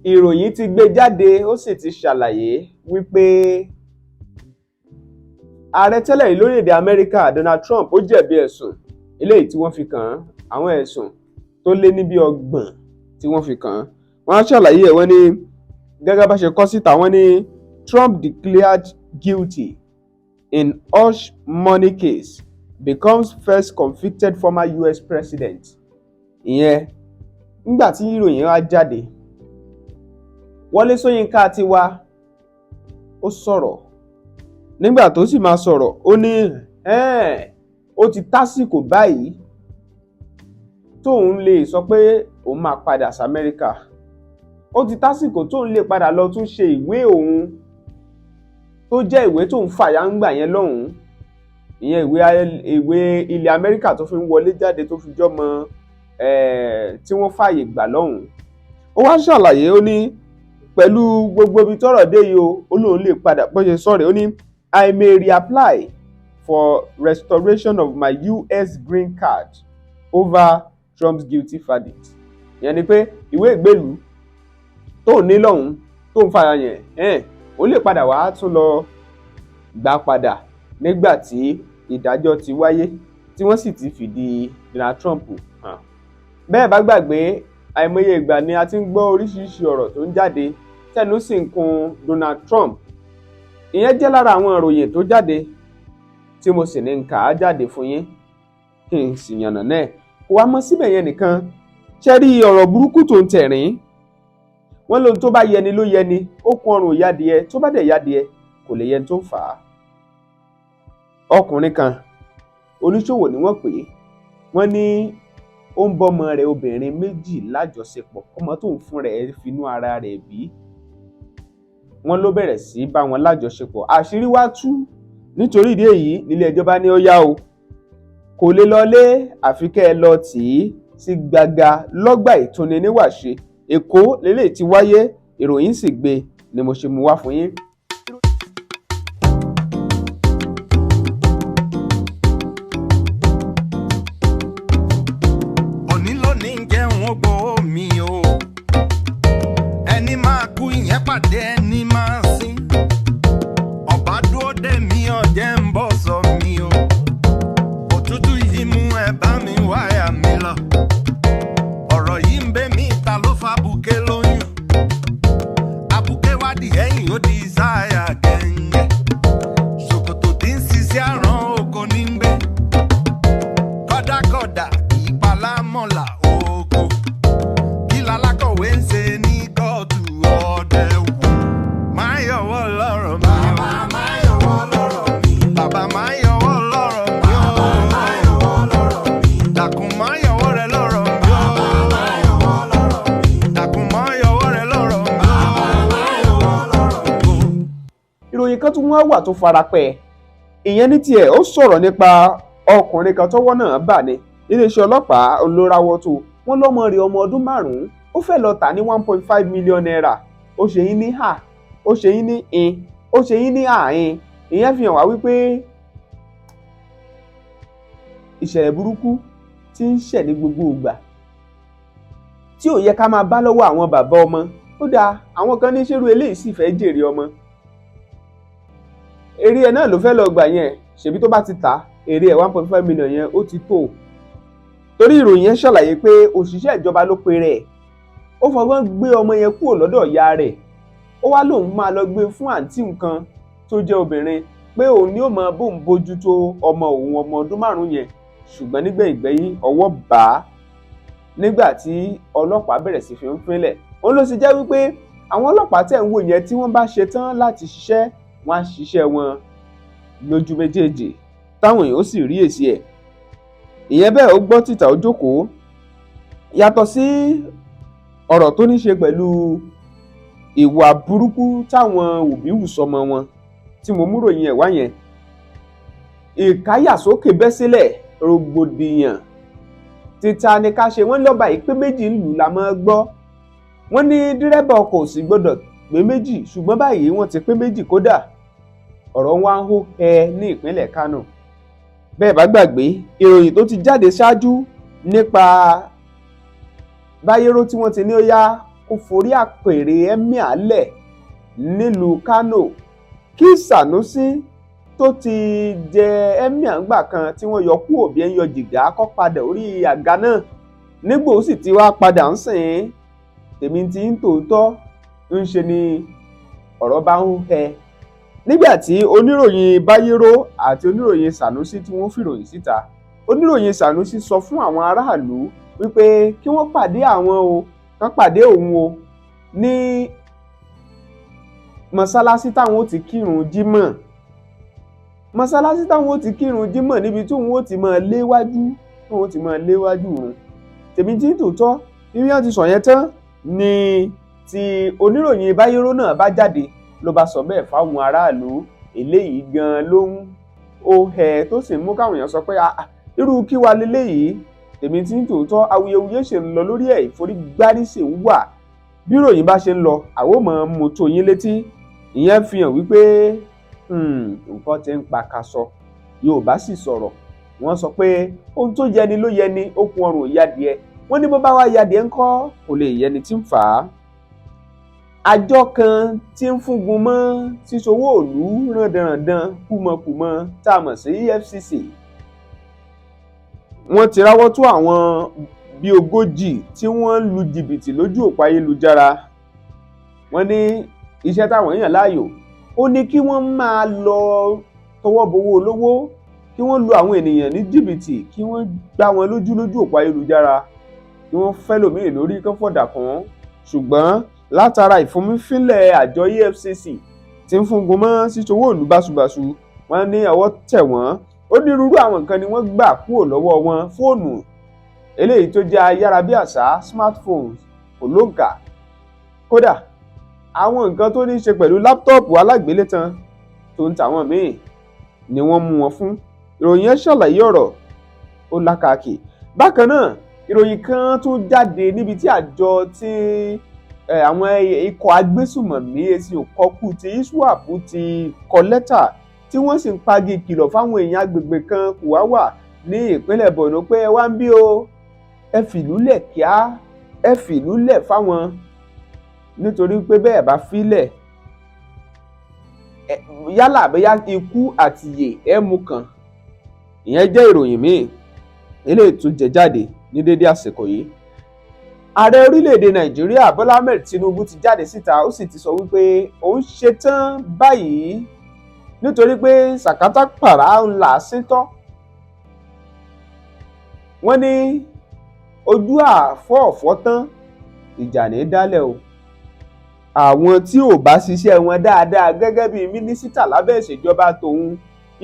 ìròyìn ti gbé jáde ó sì ti ṣàlàyé wípé ààrẹ tẹ́lẹ̀ rí lórílẹ̀‐èdè Amẹ́ríkà Donald Trump ó jẹ̀bi ẹ̀sùn eléyìí tí wọ́n fi kàn án, àwọn ẹ̀sùn tó lé ní bí 30 tí wọ́n fi kàn án. Wọ́n á ṣàlàyé ẹ̀, wọ́n ní gẹ́gẹ́ bá ṣe kọ síta, wọ́n ní Trump declared guilty in hush money case becomes first convicted former U.S president. Ìyẹn nígbà tí ìròyìn wá jáde, Wole Soyinka ti wá ó sọ̀rọ̀. Nígbà tó sì máa sọ̀rọ̀, ó ní ó ti tásìkò báyìí tóun lè sọ pé òun máa padà sí Amẹ́ríkà. Ó ti tásìkò tóun lè padà lọ tún ṣe ìwé òun tó jẹ́ ìwé tóun fàyà ń gbà yẹn lọ́hùn-ún. Ìyẹn ìwé ilẹ̀ Amẹ́ríkà tó fi ń wọlé jáde tó fi jọmọ tí wọ́n fàyè gbà lọ́hùn-ún. Ó wá ṣàlàyé, ó ní pẹ̀lú gbogbo ibi tọ́rọ̀ dé yìí ó lóun lè padà bó ṣe sọ̀rọ̀, ó ní I may reapply for restoration of my U.S Green Card over Trump's guilty verdict. Ìyẹn ni pé ìwé ìgbélùú tó ní lọ́hùn tó ń fara yẹn ó lè padà wá tún lọ gbà padà nígbà tí ìdájọ́ ti wáyé tí wọ́n sì ti fìdí Donald Trump hàn. Bẹ́ẹ̀ bá gbàgbé, àìmọye ìgbà ni a ti ń gbọ́ oríṣiríṣi ọ̀rọ̀ tó ń jáde tẹnu sì ń kùn Donald Trump. Ìyẹn jẹ́ lára àwọn ìròyìn tó jáde tí mo sì ní ń kà á jáde fún yín kí n sì yànnà náà. Kò wá mọ́ síbẹ̀ yẹn nìkan, ṣe rí ọ̀rọ̀ burúkú tó ń tẹ̀rín. Wọ́n lóhun tó bá yẹni ló yẹni, ó kún ọrùn ìyádìẹ, tó bá dẹ̀ yádìẹ kò lè yẹn tó fà á. Ọkùnrin kan oníṣòwò ni wọ́n pè é, wọ́n ní ó ń bọ́mọ rẹ̀ obìnrin 2 lájọṣepọ̀, ọmọ tó ń fún rẹ̀ finú ara rẹ̀ bí. Wọ́n ló bẹ̀rẹ̀ sí bá wọn lájọṣepọ̀, àṣírí wá tú. Nítorí ìdí èyí nílé ẹjọ́ bá ní ó yá o, kò lè lọlé àfi kẹ́ ẹ lọ tì í sí gbàgà lọ́gbà ìtúni níwàṣe. Èkó lélẹ̀ ti wáyé, ìròyìn sì gbé ni mo ṣe mú wá fún yín. Òní lónìí jẹ́ wọn gbọ́ mi o, ẹni máa kú ìyẹn pàdé ẹni máa sin. Ọba dúró dè mí ọ̀jẹ̀ ń bọ̀ sọ mi o, òtútù yìí mú ẹ bá mi wáyà mi lọ. Ọ̀rọ̀ yìí ń bẹ́ mi ta ló fa buké lóyún. Abuké wádìí ẹ̀yìn ó di sáyà gẹ̀ǹgẹ̀. Ṣòkòtò tí ń ṣiṣẹ́ àrán oko ní ń gbé. Kọ́dákọ́dá ìpalá mọ́là oko. Kí lalákọ̀wé ń ṣe ní kóòtù ọdẹ wò. Máa yọ̀wọ́ lọ́rọ̀ mi. Bàbá máa yọ̀wọ́ lọ́rọ̀ mi. Bàbá máa yọ̀wọ́ lọ́rọ̀ mi. Bàbá máa yọ̀wọ́ lọ́rọ̀ mi. Dàkún máa yọ̀wọ́ rẹ lọ́rọ̀ mi. Bàbá máa yọ̀wọ́ lọ́rọ̀ mi. Dàkún máa yọ̀wọ́ rẹ lọ́rọ̀ mi. Bàbá máa yọ̀wọ́ lọ́rọ̀ mi. Ìròyìn kan tún wá wà tó farapẹ́. Ìyẹn ní tiẹ̀ ó sọ̀rọ̀ nípa ọkùnrin kan tọ́wọ́ náà bà ní iléeṣẹ́ ọlọ́pàá olórawọ́ tó wọ́n lọ́mọ rẹ̀ ọmọ ọdún 5 ó fẹ́ lọ tà ní 1.5 million naira. Ó ṣe yín ní hà, ó ṣe yín ní in, ó ṣe yín ní àìn. Ìyẹn fi hàn wá wípé ìṣẹ̀lẹ̀ burúkú tí ń ṣẹ̀ ní gbogbo ìgbà tí ò yẹ ká máa bá lọ́wọ́ àwọn bàbá ọmọ. Ó dáa, àwọn kan ní ṣerú eléyìí sì fẹ́ jèrè ọmọ. Èrè ẹ̀ náà ló fẹ́ lọ gbà yẹn, ṣèbí tó bá ti tà èrè ẹ̀ 1.5 million yẹn ó ti tó. Torí ìròyìn yẹn ṣàlàyé pé òṣìṣẹ́ ìjọba ló pe rẹ̀, ó fọgbọ́n gbé ọmọ yẹn kúrò lọ́dọ̀ ìyá rẹ̀, ó wá lóun máa lọ gbé fún àǹtí nǹkan tó jẹ́ obìnrin pé òun ni ó máa bóun bójútó ọmọ òun ọmọ ọdún 5 yẹn. Ṣùgbọ́n nígbẹ̀yìngbẹ̀yìn ọwọ́ bà á nígbà tí ọlọ́pàá bẹ̀rẹ̀ sí fi ń fínlẹ̀. Òun ló sì jẹ́ wípé àwọn ọlọ́pàá tẹ̀ ń wò yẹn tí wọ́n bá ṣe tán láti ṣiṣẹ́, wọ́n á ṣiṣẹ́ wọn lójú méjèèjì táwọn èèyàn ó sì rí èsì ẹ̀. Ìyẹn bẹ́ẹ̀ ó gbọ́ títà ó jókòó. Yàtọ̀ sí ọ̀rọ̀ tó ní ṣe pẹ̀lú ìwà burúkú táwọn òbí hù sọmọ wọn tí mo mú ròyìn ẹ̀ wá yẹn, ìkáyàsókè bẹ́ sílẹ̀, rògbòdìyàn títa ni ká ṣe. Wọ́n lọ́ba ìpé méjì ńlù la máa gbọ́. Wọ́n ní dírẹ́bà ọkọ̀ ò sì gbọ́dọ̀ pé méjì, ṣùgbọ́n báyìí wọ́n ti pé méjì kódà. Ọ̀rọ̀ wa ń hó hẹ ní ìpínlẹ̀ Kánò. Bẹ́ẹ̀ bá gbàgbé ìròyìn tó ti jáde ṣáájú nípa Báyérò tí wọ́n ti ní ó yá kó forí àpèrè emir lẹ̀ nílùú Kano kí Sanusi tó ti jẹ emir ńgbà kan tí wọ́n yọ kúrò bí ẹ ń yọ jìgá kó padà orí àga náà nígbà ó sì ti wá padà ń sìn tèmi ti ń tòótọ́ ń ṣe ni ọ̀rọ̀ bá ń hẹ nígbà tí oníròyìn Bayero àti oníròyìn Sanusi tí wọ́n fìròyìn síta. Oníròyìn Sanusi sọ fún àwọn aráàlú wípé kí wọ́n pàdé àwọn o kán pàdé òun o ní mọ́sálásí táwọn ó ti kírun jímọ̀ mọ́sálásí táwọn ó ti kírun jímọ̀ níbi tí òun ó ti máa léwájú òun. tèmi tí tòótọ́ bí wọ́n ti sọ yẹn tán ni ti oníròyìn Bayero náà bá jáde ló bá sọ bẹ́ẹ̀ fáwọn aráàlú. eléyìí gan ló ń ó hẹ tó sì mú káwọn èèyàn sọ pé irú kí wá leléyìí. tèmi tí tòótọ́ awuyewuye ṣe ń lọ lórí ẹ̀ ìforígbárí sì ń wà bí ìròyìn bá ṣe ń lọ àwọn mọ̀ mú tó yín létí. ìyẹn fi hàn wípé nǹkan ti ń pa kaṣọ. Yorùbá sì sọ̀rọ̀ wọ́n sọ pé ohun tó yẹni ló yẹni okùn ọrùn ìyadìẹ wọ́n ní bó bá wá yadìẹ ńkọ́ kò lè yẹni tí ń fà á. àjọ kan tí ń fúngun mọ́ sísowó òlú rándanràndan kúmọkùmọ tá a mọ̀ sí EFCC wọ́n ti ráwọ́ tó àwọn bíi 40 tí wọ́n lu jìbìtì lójú òpó ayélujára. wọ́n ní iṣẹ́ táwọn èèyàn láàyò ó ní kí wọ́n máa lọ tọwọ́ bowó olówó kí wọ́n lu àwọn ènìyàn ní jìbìtì kí wọ́n gbá wọn lójú òpó ayélujára kí wọ́n fẹ́ lòmíì lórí kán fọ̀dà kàn. ṣùgbọ́n látara ìfúnmífínlẹ̀ àjọ EFCC tí ń fúngun mọ́ sísowó ìlú báṣubàṣu wọ́n ní ọwọ́ tẹ̀ wọ́n. onírúurú àwọn nǹkan ni wọ́n gbà kúrò lọ́wọ́ wọn. fóònù eléyìí tó jẹ́ ayárabíàṣá smartphones kò lóǹkà. kódà àwọn nǹkan tó ní í ṣe pẹ̀lú láptọ́ọ̀pù alágbélétan tó ń tàwọn míì ni wọ́n mú wọn fún. ìròyìn yẹn ṣàlàyé ọ̀rọ̀ ó lákàkì. bákan náà ìròyìn kan tún jáde níbi tí àjọ tí àwọn ikọ̀ agbésùmọ̀mí èsì òkọ́kù ti ISWAP ti kọ lẹ́tà tí wọ́n sì ń pagi ìkìlọ̀ fáwọn èèyàn agbègbè kan Kùwáwà ní ìpínlẹ̀ Borno pé ẹ wá ń bí o ẹ fìlú lẹ̀ kíá ẹ fìlú lẹ̀ fáwọn nítorí pé bẹ́ẹ̀ bá fílẹ̀ yálà bóyá ikú àti ìyè ẹ mú kan. ìyẹn jẹ́ ìròyìn míì eléyìí tó jẹ jáde ní dédé àsìkò yìí. ààrẹ orílẹ̀-èdè Nàìjíríà Bọ́lá Ahmed Tinubu ti jáde síta ó sì ti sọ wípé òun ṣetán báyìí nítorí pé sàkátà pàrà ń là síntọ́. wọ́n ní ojú àfọ̀ọ̀fọ́ tán ìjà ní dálẹ̀ o. àwọn tí ò bá ṣiṣẹ́ wọn dáadáa gẹ́gẹ́ bí mínísítà lábẹ́ ìṣèjọba tòun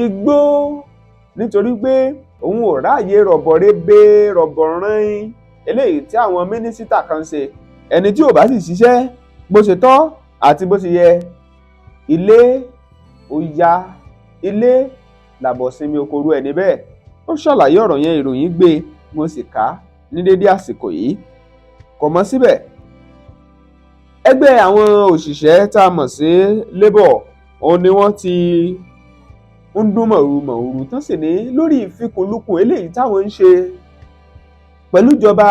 igbó nítorí pé òun ò ráàyè rọ̀bọ̀rẹ́bẹ́ rọ̀bọ̀rán eléyìí tí àwọn mínísítà kan ṣe. ẹni tí ò bá sì ṣiṣẹ́ bó ṣe tọ́ àti bó ṣe yẹ ilé ó yá ilé làbọ̀ sinmi okoru ẹni bẹ́ẹ̀. ó ṣàlàyé ọ̀rọ̀ yẹn ìròyìn gbé mo sì kà ní dédé àsìkò yìí. kò mọ́ síbẹ̀ ẹgbẹ́ àwọn òṣìṣẹ́ tá a mọ̀ sí labour òun ni wọ́n ti ń dún mọ̀rùmọ̀rù tán sì ní lórí ìfikùnlukùn eléyìí táwọn ń ṣe pẹ̀lú ìjọba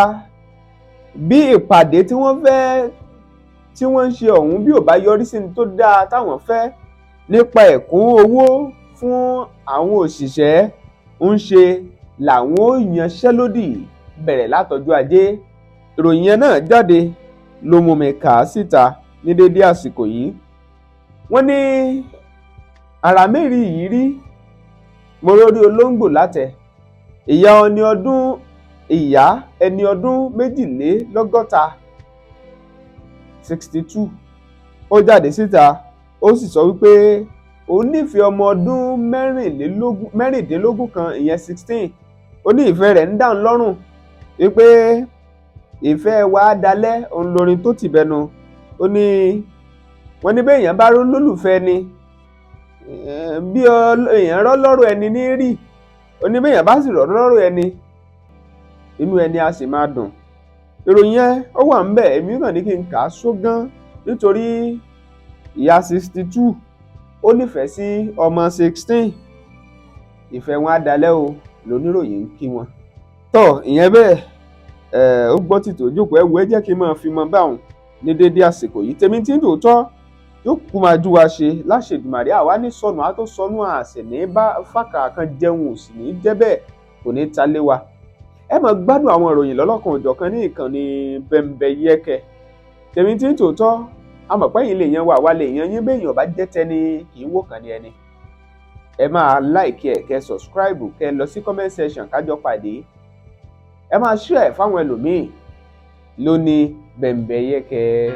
bí ìpàdé tí wọ́n ń ṣe ọ̀hún bí ò bá yọrí sí ní tó dáa táwọn fẹ́ nípa ẹ̀kún owó fún àwọn òṣìṣẹ́ ń ṣe làwọn ò yanṣẹ́lódì bẹ̀rẹ̀ látọjọ́ ajé. ìròyìn yẹn náà jáde ló mú mi kà á síta ní dédé àsìkò yìí. wọ́n ní ara mẹ́rin yìí rí mo rórí olóńgbò látẹ̀ ìyá ẹni ọdún 62 ó jáde síta ó sì sọ wípé òun nífẹ̀ẹ́ ọmọ ọdún mẹ́rìndínlógún kan ìyẹn 16 ó ní ìfẹ́ rẹ̀ ń dáhùn lọ́rùn wípé ìfẹ́ wa dalẹ̀ òun lórin tó ti bẹnu. ó ní wọ́n ní bẹ́ẹ̀ èèyàn bá ró lólùfẹ́ ni bí èèyàn rọ́ lọ́rọ̀ ẹni ní rí ó ní bẹ́ẹ̀ èèyàn bá sì rọ́ lọ́rọ̀ ẹni inú ẹni a sì máa dùn. ìròyìn yẹn ó wà ń bẹ̀ èmi náà ní kí n kà á sógán nítorí ìyá 62 ó nífẹ̀ẹ́ sí ọmọ 16 ìfẹ́ wọn á dalẹ̀ o lóníròyìn ń kí wọn. tọ́ ìyẹn bẹ́ẹ̀ ó gbọ́ tìtò jókòó ẹ̀wù ẹ jẹ́ kí n máa fi mọ báwọn ní dédé àsìkò yìí. Tèmi tí ń tòótọ́ yóò kú máa jú wa ṣe láṣẹ Èdùmàrè. àwa ní sọnù á tó sọnù àṣẹ ní bá fàkà kan jẹun ò sì ní jẹ́ bẹ́ẹ̀, kò ní ta lé wa. ẹ máa gbádùn àwọn ìròyìn lọ́lọ́kan òjọ̀kan ní ìkànnì Bẹ́mbẹ́yẹ́kẹ́. Tèmi tí ń tòótọ́ amọ̀pẹ́yìn lè yan wà lè yan yín béèyàn bá jẹ́ tẹni kì í wò kàn ní ẹni. ẹ máa like ẹ kẹ́ subscribe kẹ́ lọ sí comment section kájọ pàdé. ẹ máa share fáwọn ẹlòmíì. lóní Bẹ́mbẹ́yẹ́kẹ́.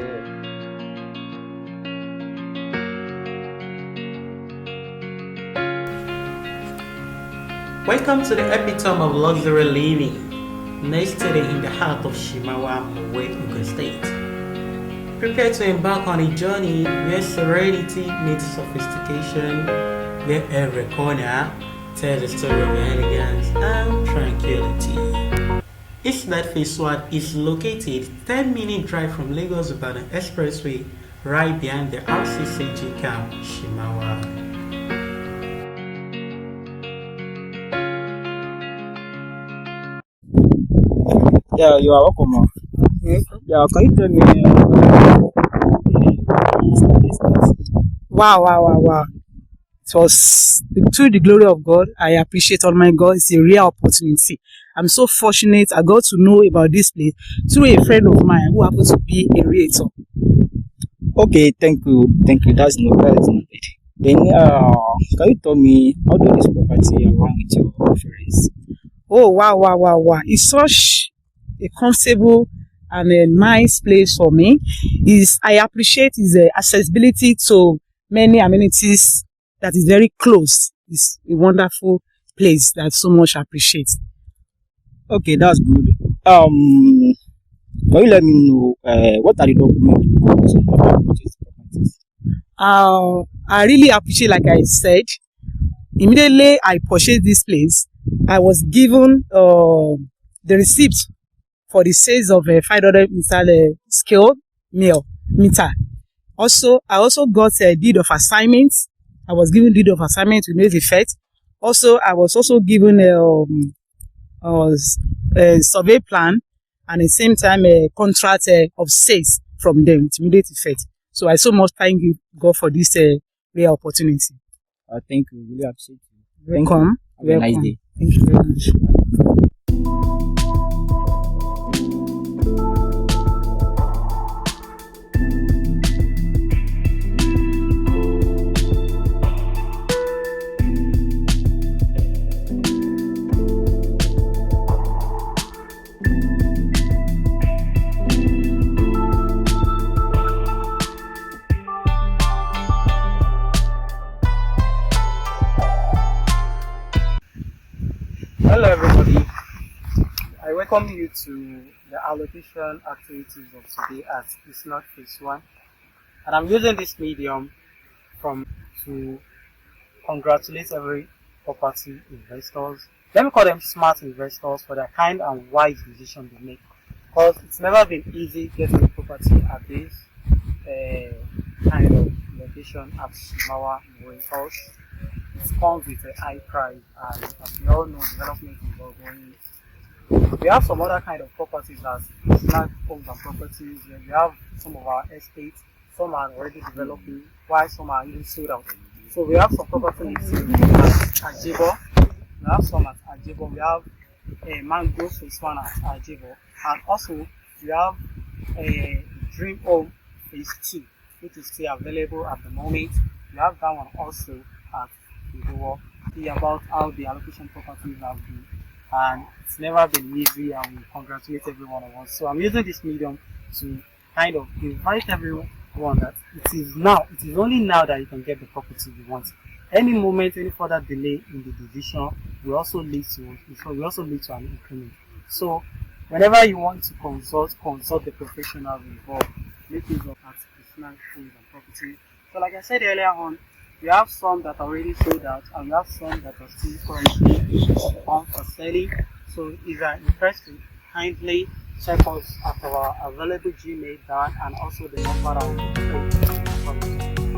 Welcome to the epitome of luxury living, nested in the heart of Shimawa, Ogun State. Prepare to embark on a journey where serenity meets sophistication, where every corner tells a story of elegance and tranquility. Islet Phase 1 is located 10-minute drive from Lagos Ibadan Expressway, right behind the RCCG camp, Shimawa. Yeah, you are welcome. Yeah, can you tell me? Wow. It was to the glory of God. I appreciate Almighty God. It's a real opportunity. I'm so fortunate I got to know about this place through a friend of mine who happens to be a realtor. Okay, thank you. That's no it. Then, can you tell me how do this property along with your reference? Oh, wow. It's such a comfortable and a nice place for me. I appreciate its accessibility to many amenities that is very close. It's a wonderful place that so much appreciate. Okay, that's good. Can you let me know what are the documents about purchase properties? I really appreciate, like I said, immediately I purchased this place, I was given the receipt for the sales of a 500 meter scale meter. Also, I also got a deed of assignment. I was given deed of assignment with no effect. Also, I was also given a survey plan and at the same time a contract of sales from them with immediate effect. So I so much thank you God for this rare opportunity. Thank you. Really appreciate you. Welcome. Have a nice day. Thank you very much. Hello everybody, I welcome you to the allocation activities of today at Islet Phase 1, and I'm using this medium to congratulate every property investors. Let me call them smart investors for their kind and wise decision they make, because it's never been easy getting a property at this kind of location at Shimawa. It comes with a high price, and as we all know, development is all going. We have some other kind of properties as smart homes and properties. We have some of our estates, some are already developing, while some are even sold out. So we have some properties at Ajebo. We have some at Ajebo. We have a Mango Phase 1 at Ajebo, and also we have a Dream Home Phase 2, which is still available at the moment. We have that one also at about how the allocation properties have been, and it's never been easy, and we congratulate every one of us. So I'm using this medium to kind of invite everyone that it is only now that you can get the property you want. Any moment, any further delay in the decision will also lead to an increment. So whenever you want to consult the professionals involved, make use of at Islet Homes and Property. So like I said earlier on, we have some that are already sold out, and we have some that are still currently on for selling. So if you are interested, kindly check us at our available Gmail down, and also the number that will be